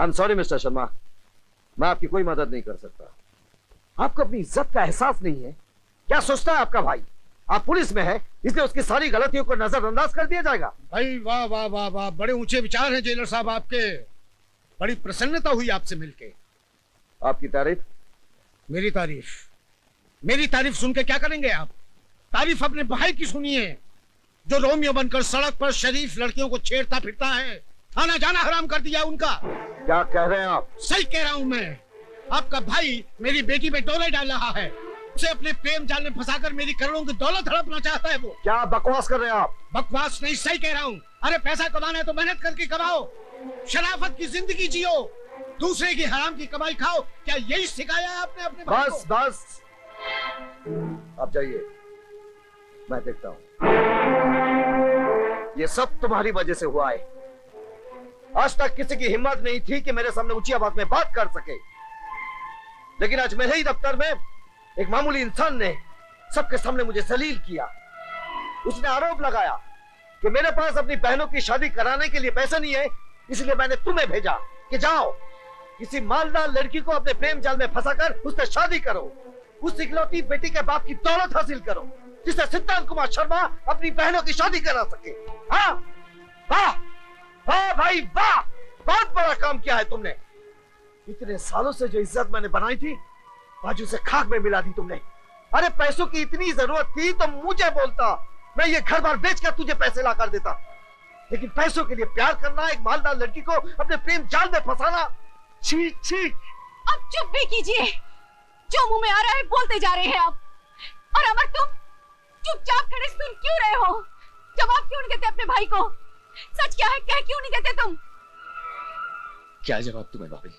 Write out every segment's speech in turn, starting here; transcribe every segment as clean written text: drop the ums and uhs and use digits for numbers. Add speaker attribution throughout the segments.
Speaker 1: I am sorry mister Sharma, मैं आपकी कोई मदद नहीं कर सकता। आपको अपनी इज्जत का एहसास नहीं है। क्या सोचता है आपका भाई, आप पुलिस में है इसलिए उसकी सारी गलतियों को नजरअंदाज कर दिया जाएगा?
Speaker 2: भाई वाह वाह वाह वाह, बड़े ऊंचे विचार हैं जेलर साहब आपके। बड़ी प्रसन्नता हुई आपसे मिलके।
Speaker 1: आपकी तारीफ?
Speaker 2: मेरी तारीफ सुन के क्या करेंगे आप? तारीफ अपने भाई की सुनिए, जो रोमियो बनकर सड़क पर शरीफ लड़कियों को छेड़ता फिरता है। आना जाना हराम कर दिया उनका।
Speaker 1: क्या कह रहे हैं आप?
Speaker 2: सही कह रहा हूं मैं। आपका भाई मेरी बेटी पे डोले डाल रहा है, उसे अपने प्रेम जाल में फंसाकर मेरी करोड़ों की दौलत हड़पना चाहता है वो।
Speaker 1: क्या बकवास कर रहे हैं आप?
Speaker 2: बकवास नहीं, सही कह रहा हूँ। अरे पैसा कमाना है तो मेहनत करके कमाओ, शराफत की जिंदगी जियो, दूसरे की हराम की कमाई खाओ। क्या यही सिखाया है आपने अपने भाई को?
Speaker 1: बस आप जाइए, मैं देखता हूं। ये सब तुम्हारी वजह से हुआ है। आज तक किसी की हिम्मत नहीं थी कि मेरे सामने ऊंची आवाज में बात कर सके, लेकिन आज मेरे ही दफ्तर में एक मामूली इंसान ने सबके सामने मुझे जलील किया। उसने आरोप लगाया कि मेरे पास अपनी बहनों की शादी कराने के लिए पैसे नहीं है, इसलिए मैंने तुम्हें भेजा कि जाओ किसी मालदार लड़की को अपने प्रेम जाल में फंसाकर उससे शादी करो, उस इकलौती बेटी के बाप की दौलत हासिल करो, जिससे सिद्धांत कुमार शर्मा अपनी बहनों की शादी करा सके। हाँ वाह वाह भाई वाह, बहुत बड़ा काम किया है तुमने। इतने सालों से जो इज्जत मैंने बनाई थी, आज उसे खाक में मिला दी तुमने। अरे पैसों की इतनी जरूरत थी तो मुझे बोलता, मैं ये घर बार बेचकर तुझे पैसे ला कर देता, लेकिन पैसों के लिए प्यार करना, एक मालदार लड़की को अपने प्रेम जाल में फंसाना, छी छी।
Speaker 3: अब चुप भी कीजिए, जो मुंह में आ रहा है बोलते जा रहे हैं आप। और अमर, तुम चुपचाप खड़े सुन क्यों रहे हो? जवाब क्यों नहीं देते अपने भाई को? सच क्या है कह क्यों नहीं देते तुम?
Speaker 4: क्या जवाब तुम्हें भाभी,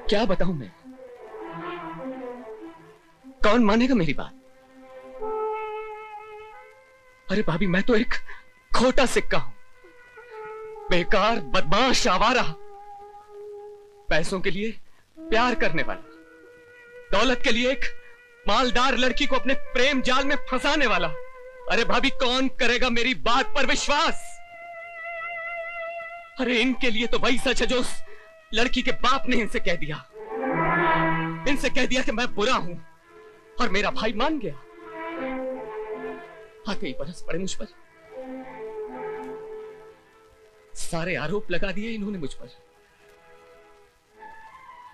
Speaker 4: क्या बताऊं मैं? कौन मानेगा मेरी बात? अरे भाभी, मैं तो एक खोटा सिक्का हूं, बेकार बदमाश आवारा, पैसों के लिए प्यार करने वाला, दौलत के लिए एक मालदार लड़की को अपने प्रेम जाल में फंसाने वाला। अरे भाभी, कौन करेगा मेरी बात पर विश्वास? अरे इनके लिए तो वही सच है जो उस लड़की के बाप ने इनसे कह दिया। इनसे कह दिया कि मैं बुरा हूं, और मेरा भाई मान गया। आते ही बरस पड़े मुझ पर, सारे आरोप लगा दिए इन्होंने मुझ पर।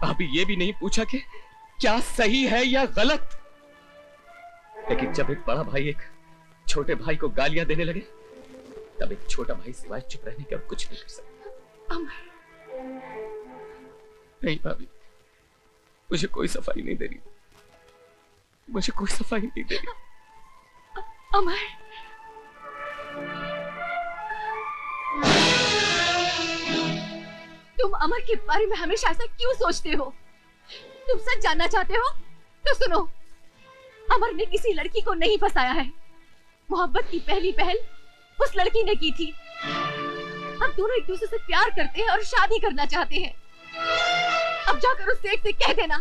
Speaker 4: अभी ये भी नहीं पूछा कि क्या सही है या गलत। लेकिन जब एक बड़ा भाई एक छोटे भाई को गालियां देने लगे, तब एक छोटा भाई सिवाय चुप रहने के और कुछ नहीं कर सकता। नहीं भाभी, मुझे कोई सफाई नहीं दे रही, मुझे कोई सफाई नहीं दे रही।
Speaker 3: अमर, तुम अमर के बारे में हमेशा ऐसा क्यों सोचते हो? तुम सच जानना चाहते हो तो सुनो, अमर ने किसी लड़की को नहीं फंसाया है। मोहब्बत की पहली पहल उस लड़की ने की थी। अब दोनों एक दूसरे से प्यार करते हैं और शादी करना चाहते हैं। अब जाकर उस सेठ से कह देना,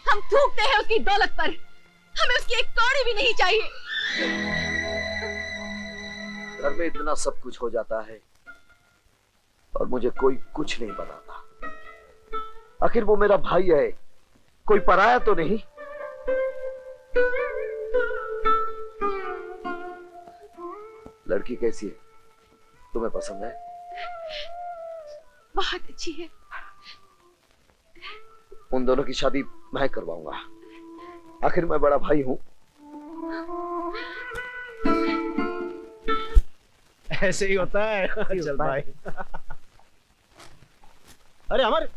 Speaker 3: हम थूकते हैं उसकी दौलत पर, हमें उसकी एक कौड़ी भी नहीं चाहिए।
Speaker 1: घर में इतना सब कुछ हो जाता है और मुझे कोई कुछ नहीं बताता। आखिर वो मेरा भाई है, कोई पराया तो नहीं। लड़की कैसी है, तुम्हें पसंद है?
Speaker 3: बहुत अच्छी है।
Speaker 1: उन दोनों की शादी मैं करवाऊंगा, आखिर मैं बड़ा भाई हूं।
Speaker 5: ऐसे ही होता है। चल भाई। अरे अमर,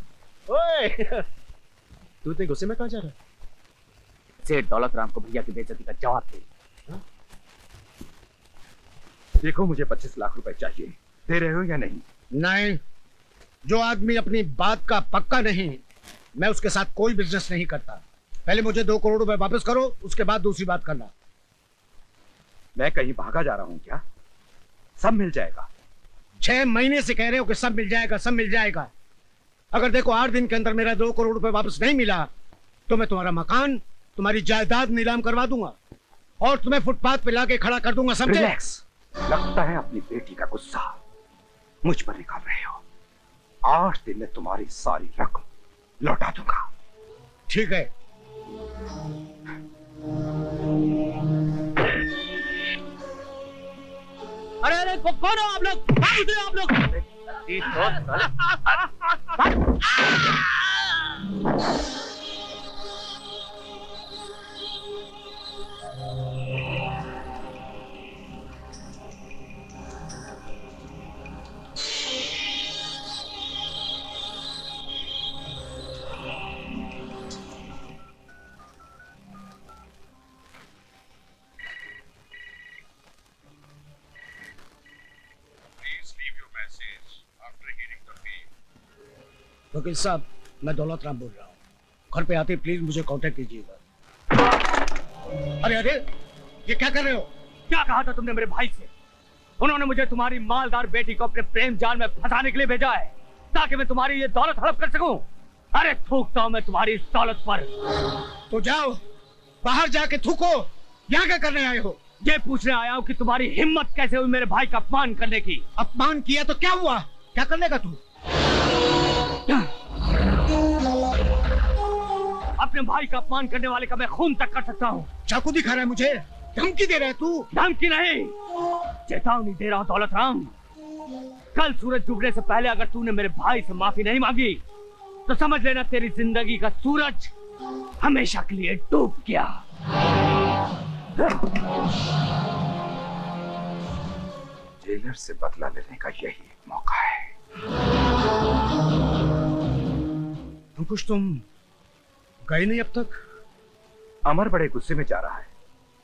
Speaker 5: ओए, तू इतने गुस्से में कहां जा रहा है?
Speaker 6: सेठ दौलत राम को भैया की बेइज्जती का जवाब दे।
Speaker 4: देखो, मुझे 25 लाख रुपए चाहिए, दे रहे हो या नहीं?
Speaker 2: नहीं, जो आदमी अपनी बात का पक्का नहीं, मैं उसके साथ कोई बिजनेस नहीं करता। पहले मुझे 2 करोड़ रुपए वापस करो, उसके बाद दूसरी बात करना।
Speaker 4: मैं कहीं भागा जा रहा हूं क्या? सब मिल जाएगा।
Speaker 2: 6 महीने से कह रहे हो कि सब मिल जाएगा, सब मिल जाएगा। अगर देखो 8 दिन के अंदर मेरा 2 करोड़ रुपए वापस नहीं मिला तो मैं तुम्हारा मकान, तुम्हारी जायदाद नीलाम करवा दूंगा और तुम्हें फुटपाथ पे लाके खड़ा कर दूंगा, समझे?
Speaker 4: रिलैक्स। लगता है अपनी बेटी का गुस्सा मुझ पर निकाल रहे हो।
Speaker 7: 8 दिन में तुम्हारी सारी रकम लौटा दूंगा।
Speaker 2: ठीक है।
Speaker 6: अरे अरे कौन हो आप लोग? कहाँ उतरे आप लोग?
Speaker 2: वकील साहब, मैं दौलत राम बोल रहा हूँ। घर पे आते प्लीज मुझे कांटेक्ट कीजिएगा। अरे अरे, ये क्या कर रहे हो?
Speaker 6: क्या कहा था तुमने मेरे भाई से? उन्होंने मुझे तुम्हारी मालदार बेटी को अपने प्रेम जाल में फंसाने के लिए भेजा है, ताकि मैं तुम्हारी ये दौलत हड़प कर सकूं। अरे थूकता हूं मैं तुम्हारी इस दौलत पर।
Speaker 2: तो जाओ, बाहर जाके थूको। यहाँ क्या करने आए हो?
Speaker 6: ये पूछने आया हूं कि तुम्हारी हिम्मत कैसे हुई मेरे भाई का अपमान करने की।
Speaker 2: अपमान किया तो क्या हुआ? क्या कर लेगा तू?
Speaker 6: अपने भाई का अपमान करने वाले का मैं खून तक कर सकता हूँ।
Speaker 2: चाकू दिखा रहा है मुझे? धमकी दे रहा है तू?
Speaker 6: धमकी नहीं, चेतावनी दे रहा हूँ दौलत राम। कल सूरज डूबने से पहले अगर तूने मेरे भाई से माफी नहीं मांगी तो समझ लेना तेरी जिंदगी का सूरज हमेशा के लिए डूब गया।
Speaker 7: जेलर से बदला लेने का यही एक मौका है।
Speaker 2: अंकुश, तुम गए नहीं अब तक?
Speaker 7: अमर बड़े गुस्से में जा रहा है,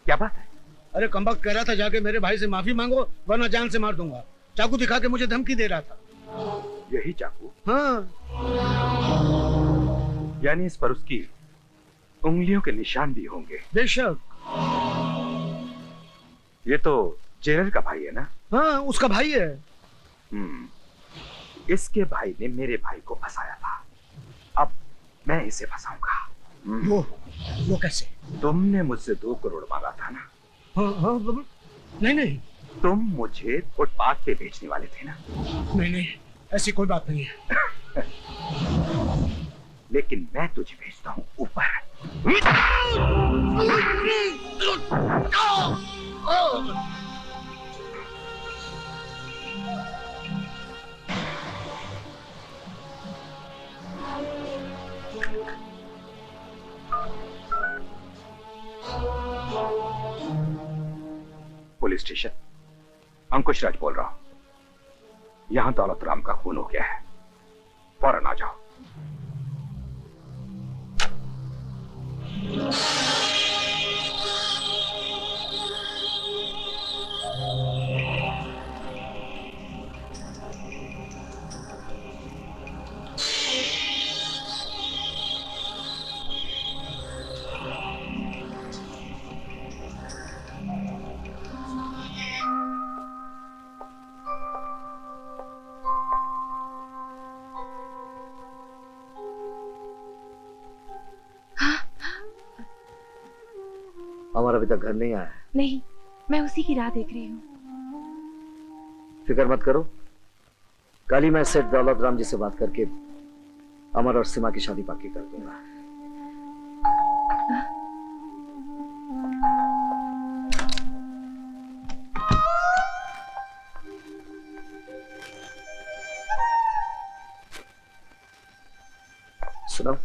Speaker 7: क्या बात है?
Speaker 2: अरे कमबख्त कह रहा था जाके मेरे भाई से माफी मांगो वरना जान से मार दूंगा। चाकू दिखा के मुझे धमकी दे रहा था।
Speaker 7: यही चाकू?
Speaker 2: हाँ।
Speaker 7: यानी इस पर उसकी उंगलियों के निशान भी होंगे।
Speaker 2: बेशक।
Speaker 7: ये तो जेलर का भाई है ना?
Speaker 2: हाँ, उसका भाई है।
Speaker 7: इसके भाई ने मेरे भाई को फंसाया था, अब मैं इसे फंसाऊंगा।
Speaker 2: वो कैसे?
Speaker 7: तुमने मुझसे 2 करोड़ मांगा था ना?
Speaker 2: हाँ, नहीं नहीं।
Speaker 7: तुम मुझे फुटपाथ पे बेचने वाले थे ना?
Speaker 2: नहीं, ऐसी कोई बात नहीं है।
Speaker 7: लेकिन मैं तुझे भेजता हूँ ऊपर। पुलिस स्टेशन, अंकुश राज बोल रहा हूं। यहां दौलत राम का खून हो गया है, फौरन आ जाओ।
Speaker 1: अमर अभी तक घर नहीं आया है?
Speaker 3: नहीं, मैं उसी की राह देख रही हूँ।
Speaker 1: फिक्र मत करो, कल ही मैं सेठ दौलत राम जी से बात करके अमर और सीमा की शादी पक्की कर दूंगा। सुनो,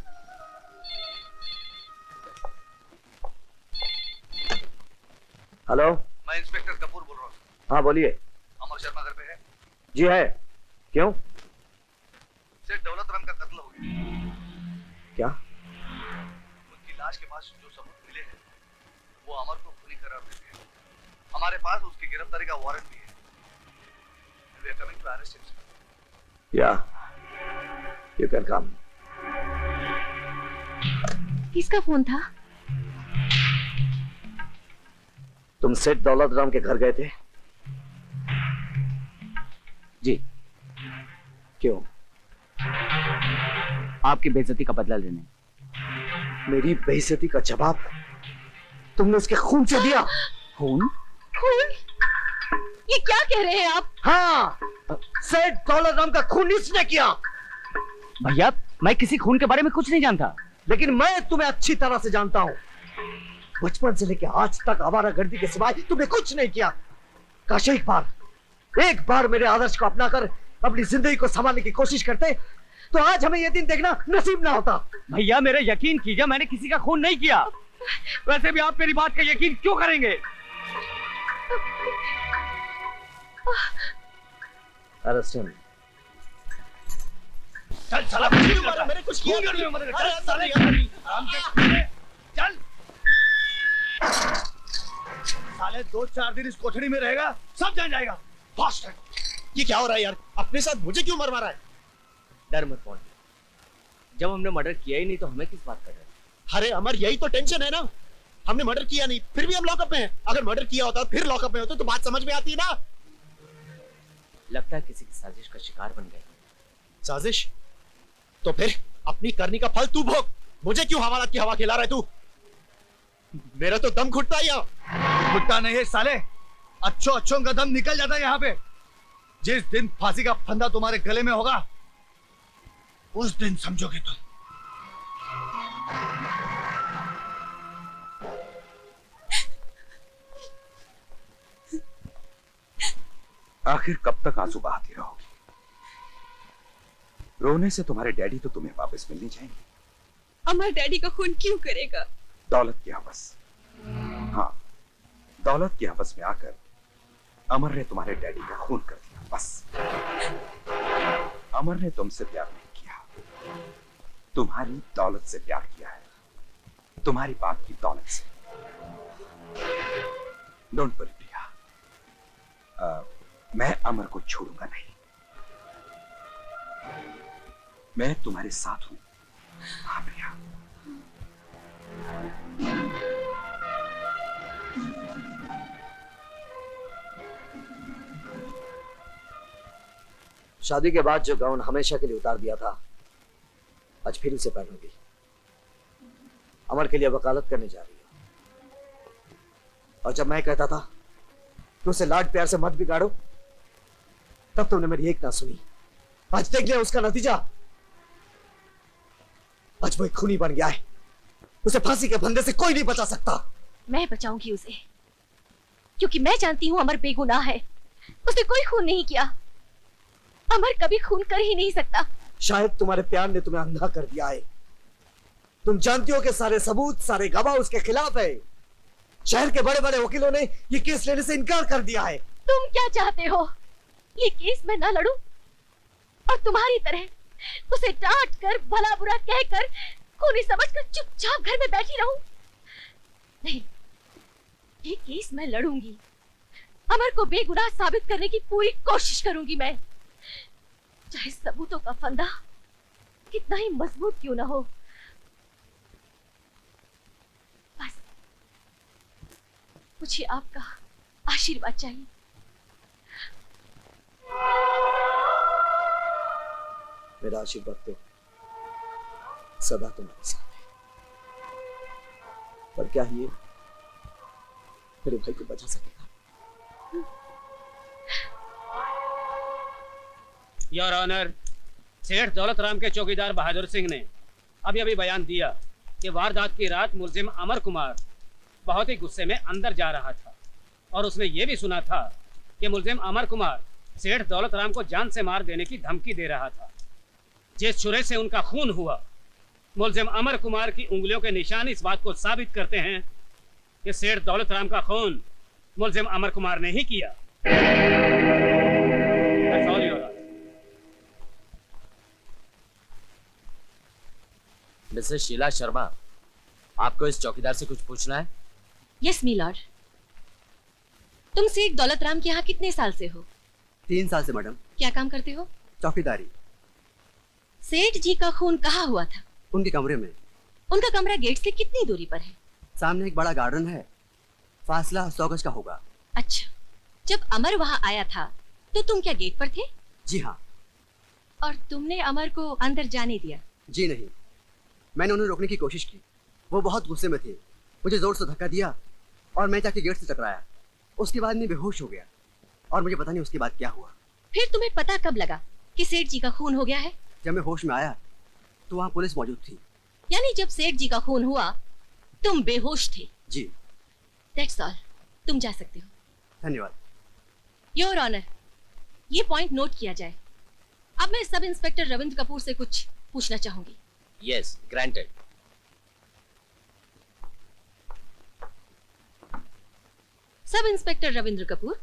Speaker 1: हेलो,
Speaker 8: मैं इंस्पेक्टर कपूर बोल रहा हूँ।
Speaker 1: हाँ बोलिए।
Speaker 8: अमर शर्मा घर पे है?
Speaker 1: जी है, क्यों?
Speaker 8: सेठ दौलत राम का कत्ल हो गया।
Speaker 1: क्या?
Speaker 8: उनकी लाश के पास जो सबूत मिले हैं वो अमर को खूनी करार देते हैं। हमारे पास उसकी गिरफ्तारी का वारंट भी है। We are coming to arrest him.
Speaker 1: Yeah, you can come.
Speaker 3: किसका फोन था?
Speaker 1: तुम सेठ दौलत राम के घर गए थे?
Speaker 6: जी।
Speaker 1: क्यों?
Speaker 6: आपकी बेइज्जती का बदला लेने।
Speaker 1: मेरी बेइज्जती का जवाब तुमने उसके खून से दिया?
Speaker 6: खून?
Speaker 3: खून? ये क्या कह रहे हैं आप?
Speaker 1: हाँ, सेठ दौलत राम का खून इसने किया।
Speaker 6: भैया मैं किसी खून के बारे में कुछ नहीं जानता।
Speaker 1: लेकिन मैं तुम्हें अच्छी तरह से जानता हूँ। बचपन से लेकर आज तक आवारागर्दी के सिवाय तुमने कुछ नहीं किया। काश एक बार मेरे आदर्श को अपनाकर अपनी जिंदगी को संभालने की कोशिश करते तो आज हमें यह दिन देखना नसीब ना होता।
Speaker 6: भैया मेरे यकीन कीजिए, मैंने किसी का खून नहीं किया। वैसे भी आप मेरी बात का यकीन क्यों करेंगे?
Speaker 1: Arrest him.
Speaker 5: चल साला मैंने कुछ किया नहीं। अरे साले चल साले 2-4 दिन इस कोठरी में रहेगा, सब जान जाएगा। ये क्या हो रहा है यार? अपने साथ मुझे क्यों मर मारा है?
Speaker 6: डर मत पौन, जब हमने मर्डर किया ही नहीं तो हमें किस बात का डर?
Speaker 5: अरे अमर यही तो टेंशन है ना, हमने मर्डर किया नहीं फिर भी हम लॉकअप में हैं। अगर मर्डर किया होता फिर लॉकअप में होते तो बात समझ में आती ना।
Speaker 6: लगता है किसी की साजिश का शिकार बन गए।
Speaker 5: साजिश? तो फिर अपनी करनी का फल तू भोग। मुझे क्यों हवालात की हवा खिला रहा है तू? मेरा तो दम घुटता है यहाँ।
Speaker 8: घुटता नहीं है साले, अच्छों का दम निकल जाता है यहाँ पे। जिस दिन फांसी का फंदा तुम्हारे गले में होगा उस दिन समझोगे तुम।
Speaker 7: आखिर कब तक आंसू बहाती रहोगी? रोने से तुम्हारे डैडी तो तुम्हें वापस मिलने जाएंगे।
Speaker 3: अमर डैडी का खून क्यों करेगा?
Speaker 7: दौलत की हवस। हाँ, दौलत की हवस में आकर अमर ने तुम्हारे डैडी का खून कर दिया। बस, अमर ने तुमसे प्यार नहीं किया, तुम्हारी दौलत से प्यार किया है, तुम्हारी बाप की दौलत से। डोंट वरी प्रिया, मैं अमर को छोड़ूंगा नहीं। मैं तुम्हारे साथ हूं। हाँ प्रिया।
Speaker 1: शादी के बाद जो गाउन हमेशा के लिए उतार दिया था आज फिर उसे पहनूंगी। अमर के लिए वकालत करने जा रही है। और जब मैं कहता था कि उसे लाड प्यार से मत बिगाड़ो तब तुमने मेरी एक ना सुनी। आज देख लिया उसका नतीजा। आज वो एक खूनी बन गया है। उसे फांसी के फंदे से कोई नहीं बचा सकता।
Speaker 3: मैं बचाऊंगी उसे, क्योंकि मैं जानती हूँ अमर बेगुनाह है। उसने कोई खून नहीं किया। अमर कभी खून कर ही नहीं सकता।
Speaker 1: शायद तुम्हारे प्यार ने तुम्हें अंधा कर दिया है। तुम जानती हो कि सारे सबूत, सारे गवाह उसके खिलाफ है। शहर के बड़े बड़े वकीलों ने ये केस लेने से इनकार कर दिया है।
Speaker 3: तुम क्या चाहते हो? ये केस मैं ना लड़ूं और तुम्हारी तरह उसे डांट कर, भला बुरा कहकर, खूनी समझकर चुपचाप घर में बैठी रहूं? नहीं, ये केस मैं लड़ूंगी। अमर को बेगुनाह साबित करने की पूरी कोशिश करूंगी मैं, चाहे सबूतों का फंदा कितना ही मजबूत क्यों ना हो। बस मुझे आपका आशीर्वाद चाहिए।
Speaker 1: मेरा आशीर्वाद तो सदा तुम्हारे साथ है, पर क्या ये मेरे भाई को बचा सकेगा?
Speaker 9: योर ऑनर, सेठ दौलत राम के चौकीदार बहादुर सिंह ने अभी अभी बयान दिया कि वारदात की रात मुलजिम अमर कुमार बहुत ही गुस्से में अंदर जा रहा था और उसने ये भी सुना था कि मुलजिम अमर कुमार सेठ दौलत राम को जान से मार देने की धमकी दे रहा था। जिस छुरे से उनका खून हुआ, मुलजिम अमर कुमार की उंगलियों के निशान इस बात को साबित करते हैं कि सेठ दौलत राम का खून मुलजिम अमर कुमार ने ही किया। That's all, Your Honor.
Speaker 10: Mrs Sheela Sharma, आपको इस चौकीदार से कुछ पूछना है?
Speaker 3: Yes my lord. तुम सेठ दौलत राम के यहाँ कितने साल से हो?
Speaker 11: 3 साल से मैडम।
Speaker 3: क्या काम करते हो?
Speaker 11: चौकीदारी।
Speaker 3: सेठ जी का खून कहाँ हुआ था?
Speaker 11: उनके कमरे में।
Speaker 3: उनका कमरा गेट से कितनी दूरी पर है?
Speaker 11: सामने एक बड़ा गार्डन है, फासला 100 गज का होगा।
Speaker 3: अच्छा, जब अमर वहाँ आया था तो तुम क्या गेट पर थे?
Speaker 11: जी हाँ।
Speaker 3: और तुमने अमर को अंदर जाने दिया?
Speaker 11: जी नहीं, मैंने उन्हें रोकने की कोशिश की। वो बहुत गुस्से में थे, मुझे जोर से धक्का दिया और मैं जाके गेट से टकराया। उसके बाद मैं बेहोश हो गया और मुझे पता नहीं उसके बाद क्या हुआ।
Speaker 3: फिर तुम्हें पता कब लगा कि सेठ जी का खून हो गया है?
Speaker 11: जब मैं होश में आया तो वहाँ पुलिस मौजूद थी।
Speaker 3: यानी जब सेठ जी का खून हुआ तुम बेहोश थे?
Speaker 11: जी।
Speaker 3: दैट्स ऑल, तुम जा सकते हो।
Speaker 11: धन्यवाद।
Speaker 3: योर ऑनर, ये पॉइंट नोट किया जाए। अब मैं सब इंस्पेक्टर रविंद्र कपूर से कुछ पूछना चाहूंगी।
Speaker 10: Yes, granted.
Speaker 3: Sub inspector Ravindra Kapoor,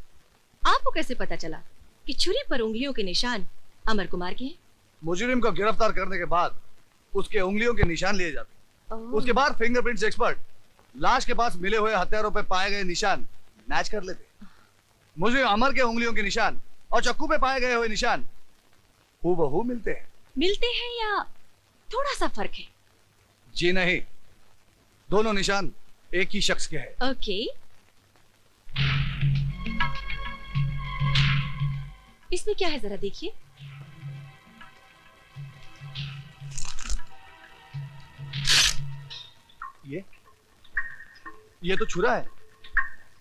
Speaker 3: आपको कैसे पता चला कि छुरी पर उंगलियों के निशान अमर कुमार के हैं?
Speaker 8: मुजरिम को गिरफ्तार करने के बाद उसके उंगलियों के निशान लिए जाते, उसके बाद फिंगरप्रिंट्स एक्सपर्ट लाश के पास मिले हुए हथियारों पर पाए गए निशान मैच कर लेते। मुजरिम अमर के उंगलियों के निशान और चक्कू पे पाए गए हुए निशान हूबहू मिलते हैं।
Speaker 3: मिलते हैं या थोड़ा सा फर्क है?
Speaker 8: जी नहीं, दोनों निशान एक ही शख्स के हैं।
Speaker 3: ओके, इसमें क्या है जरा देखिए।
Speaker 8: ये तो छुरा है।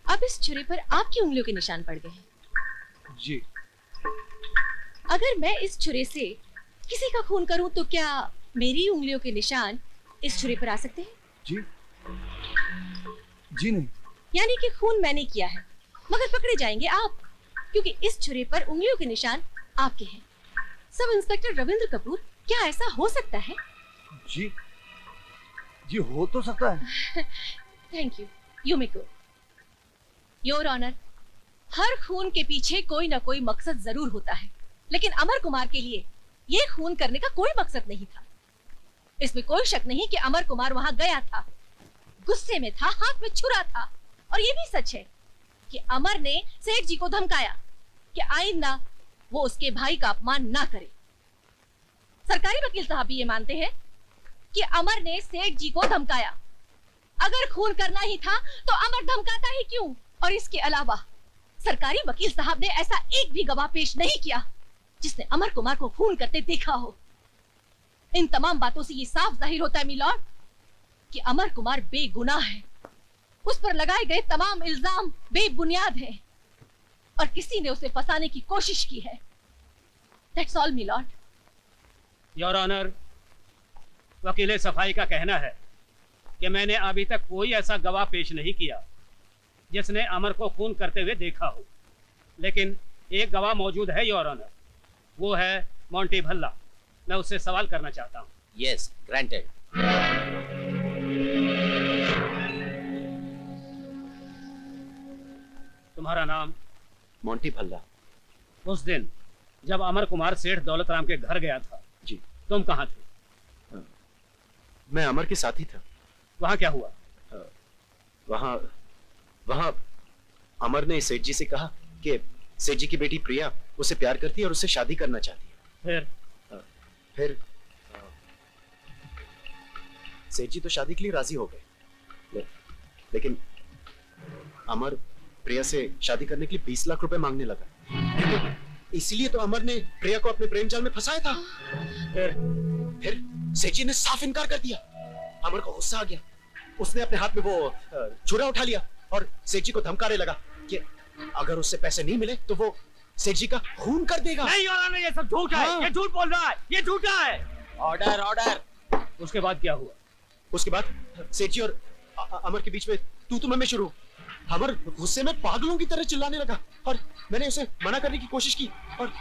Speaker 3: अब इस छुरी पर आपकी उंगलियों के निशान पड़ गए हैं।
Speaker 8: जी।
Speaker 3: अगर मैं इस छुरे से किसी का खून करूं तो क्या मेरी उंगलियों के निशान इस छुरे पर आ सकते हैं?
Speaker 8: जी जी नहीं।
Speaker 3: यानी कि खून मैंने किया है मगर पकड़े जाएंगे आप, क्योंकि इस छुरे पर उंगलियों के निशान आपके हैं। सब इंस्पेक्टर रविंद्र कपूर, क्या ऐसा हो सकता है?
Speaker 8: जी जी हो तो सकता है।
Speaker 3: Thank you, you may go. Your honour, हर खून के पीछे कोई ना कोई मकसद जरूर होता है, लेकिन अमर कुमार के लिए ये खून करने का कोई मकसद नहीं था। इसमें कोई शक नहीं कि अमर कुमार वहां गया था, गुस्से में था, हाथ में छुरा था। और ये भी सच है कि अमर ने सेठ जी को धमकाया कि आइंदा वो उसके भाई का अपमान ना करे। सरकारी वकील साहब भी ये मानते हैं कि अमर ने सेठ जी को धमकाया। अगर खून करना ही था तो अमर धमकाता ही क्यों? और इसके अलावा सरकारी वकील साहब ने ऐसा एक भी गवाह पेश नहीं किया जिसने अमर कुमार को खून करते देखा हो। इन तमाम बातों से ये साफ जाहिर होता है मिलॉर्ड कि अमर कुमार बेगुनाह है। उस पर लगाए गए तमाम इल्जाम बेबुनियाद हैं और किसी ने उसे फंसाने की कोशिश की है। That's all milord.
Speaker 9: Your honour, वकील सफाई का कहना है कि मैंने अभी तक कोई ऐसा गवाह पेश नहीं किया जिसने अमर को खून करते हुए देखा हो, लेकिन एक गवाह मौजूद है योर ऑनर, वो है मोंटी भल्ला। मैं उससे सवाल करना चाहता हूँ।
Speaker 10: Yes, granted.
Speaker 9: तुम्हारा नाम?
Speaker 5: मोंटी भल्ला।
Speaker 9: उस दिन जब अमर कुमार सेठ दौलत राम के घर गया था,
Speaker 5: जी,
Speaker 9: तुम कहाँ थे?
Speaker 5: मैं अमर के साथ ही था।
Speaker 9: वहाँ क्या हुआ?
Speaker 5: वहाँ अमर ने सेठ जी से कहा कि सेठ जी की बेटी प्रिया उसे प्यार करती है और उससे शादी करना चाहती है। फिर सेठ जी तो शादी के लिए राजी हो गए, लेकिन अमर प्रिया से शादी करने के लिए 20 लाख रुपए मांगने लगा। इसीलिए तो अमर ने प्रिया को अपने प्रेम जाल में फंसाया था। फिर सेठ जी ने साफ इनकार कर दिया। अमर को गुस्सा आ गया, उसने अपने हाथ में वो छुरा उठा लिया और सेठ जी को धमकाने लगा कि अगर उससे पैसे नहीं मिले तो वो सेठ जी का खून कर देगा।
Speaker 6: नहीं योर, ये सब झूठ है। ये झूठ बोल रहा है, ये झूठा है।
Speaker 10: Order, order.
Speaker 9: उसके बाद क्या हुआ?
Speaker 5: उसके बाद सेठ जी और अमर के बीच में तू में शुरू। अमर गुस्से में पागलों की तरह चिल्लाने लगा और मैंने उसे मना करने की कोशिश की और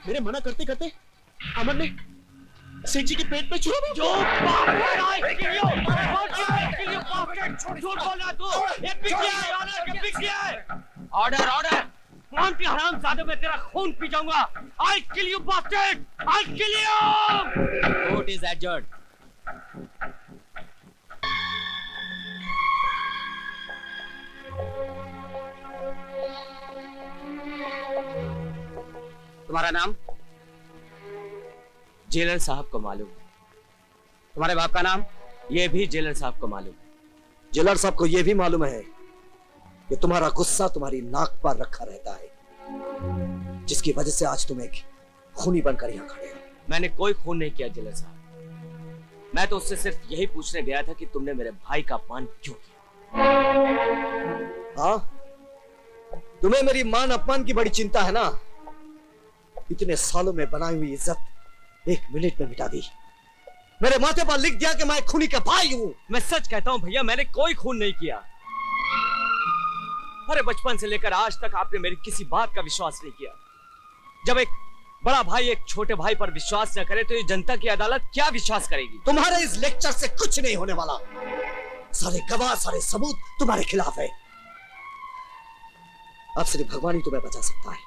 Speaker 5: मेरे मना करते करते अमर ने सेठ जी के पेट पे छुरा मारा।
Speaker 6: Order, order. मोंटी हरामजादे, मैं तेरा खून पी जाऊंगा। I kill you bastard! I kill you!
Speaker 10: Court is adjourned.
Speaker 9: तुम्हारा नाम?
Speaker 10: जेलर साहब को मालूम है।
Speaker 9: तुम्हारे बाप का नाम?
Speaker 10: ये भी जेलर साहब को मालूम है।
Speaker 1: जेलर साहब को यह भी मालूम है कि तुम्हारा गुस्सा तुम्हारी नाक पर रखा रहता है, जिसकी वजह से आज तुम एक खूनी बनकर यहाँ खड़े हो।
Speaker 10: मैंने कोई खून नहीं किया जेलर साहब। मैं तो उससे सिर्फ यही पूछने गया था कि तुमने मेरे भाई का अपमान क्यों किया।
Speaker 1: हाँ, तुम्हें मेरी मान अपमान की बड़ी चिंता है ना। इतने सालों में बनाई हुई इज्जत एक मिनट में मिटा दी। मेरे माथे पर लिख दिया कि मैं खूनी का भाई हूं।
Speaker 10: मैं सच कहता हूं भैया, मैंने कोई खून नहीं किया। अरे बचपन से लेकर आज तक आपने मेरी किसी बात का विश्वास नहीं किया। जब एक बड़ा भाई एक छोटे भाई पर विश्वास न करे तो ये जनता की अदालत क्या विश्वास करेगी?
Speaker 1: तुम्हारे इस लेक्चर से कुछ नहीं होने वाला। सारे गवाह, सारे सबूत तुम्हारे खिलाफ है। अब सिर्फ भगवान ही तुम्हें बचा सकता है।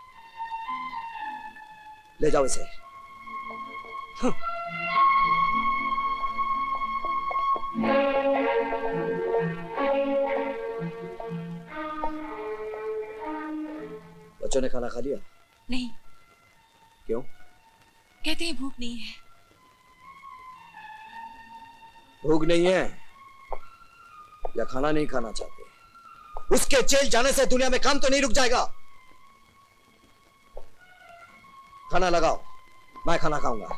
Speaker 1: ले जाओ इसे। बच्चों ने खाना खा लिया?
Speaker 3: नहीं।
Speaker 1: क्यों?
Speaker 3: कहते हैं भूख नहीं है।
Speaker 1: भूख नहीं है या खाना नहीं खाना चाहते? उसके जेल जाने से दुनिया में काम तो नहीं रुक जाएगा। खाना लगाओ, मैं खाना खाऊंगा।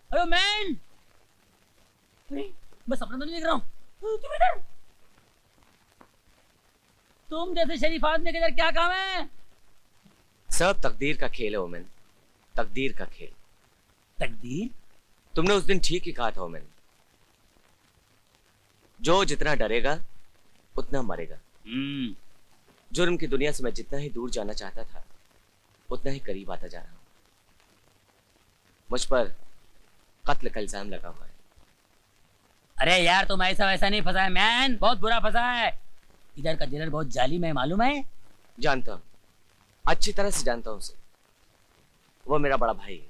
Speaker 6: अरे मैन, मैं सपना तो नहीं देख रहा हूँ। तुम इधर, तुम जैसे शरीफ आदमी के इधर क्या काम है?
Speaker 10: सब तकदीर का खेल है ओमेन, तकदीर का खेल।
Speaker 6: तकदीर?
Speaker 10: तुमने उस दिन ठीक ही कहा था ओमेन, जो जितना डरेगा उतना मरेगा। जुर्म की दुनिया से मैं जितना ही दूर जाना चाहता था उतना ही करीब आता जा रहा हूं। मुझ पर कत्ल का इल्जाम लगा हुआ है।
Speaker 6: अरे यार, तुम ऐसा वैसा नहीं फंसा है मैन, बहुत बुरा फंसा है। इधर का जेलर बहुत जालिम है, मालूम है?
Speaker 10: जानता हूं, अच्छी तरह से जानता हूं उसे। वो मेरा बड़ा भाई है।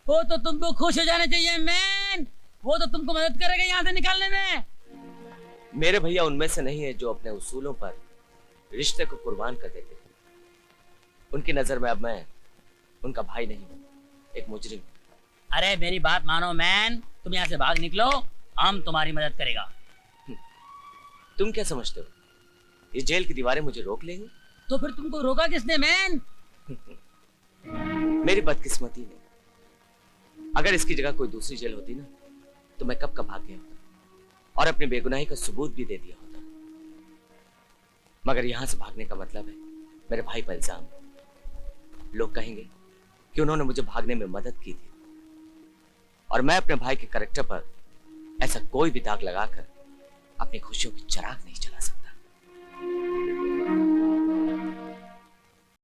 Speaker 6: वो तो तुमको खुश हो जाना चाहिए मैन, वो तो तुमको मदद करेगा यहाँ से निकालने में।
Speaker 10: मेरे भैया उनमें से नहीं है जो अपने उसूलों पर रिश्ते को कुर्बान कर देते। उनकी नजर में अब मैं उनका भाई नहीं हूं, एक मुजरिम।
Speaker 6: अरे मेरी बात मानो मैन, तुम यहाँ से भाग निकलो, हम तुम्हारी मदद करेगा।
Speaker 10: तुम क्या समझते हो ये जेल की दीवारें मुझे रोक लेंगी?
Speaker 6: तो फिर तुमको रोका किसने मैन?
Speaker 10: मेरी बदकिस्मती ने। अगर इसकी जगह कोई दूसरी जेल होती ना तो मैं कब का भाग गया होता और अपनी बेगुनाही का सबूत भी दे दिया होता। मगर यहां से भागने का मतलब है मेरे भाई पर इल्जाम। लोग कहेंगे कि उन्होंने मुझे भागने में मदद की थी और मैं अपने भाई के कैरेक्टर पर ऐसा कोई भी दाग लगाकर अपनी खुशियों की चिराग नहीं जला सकता।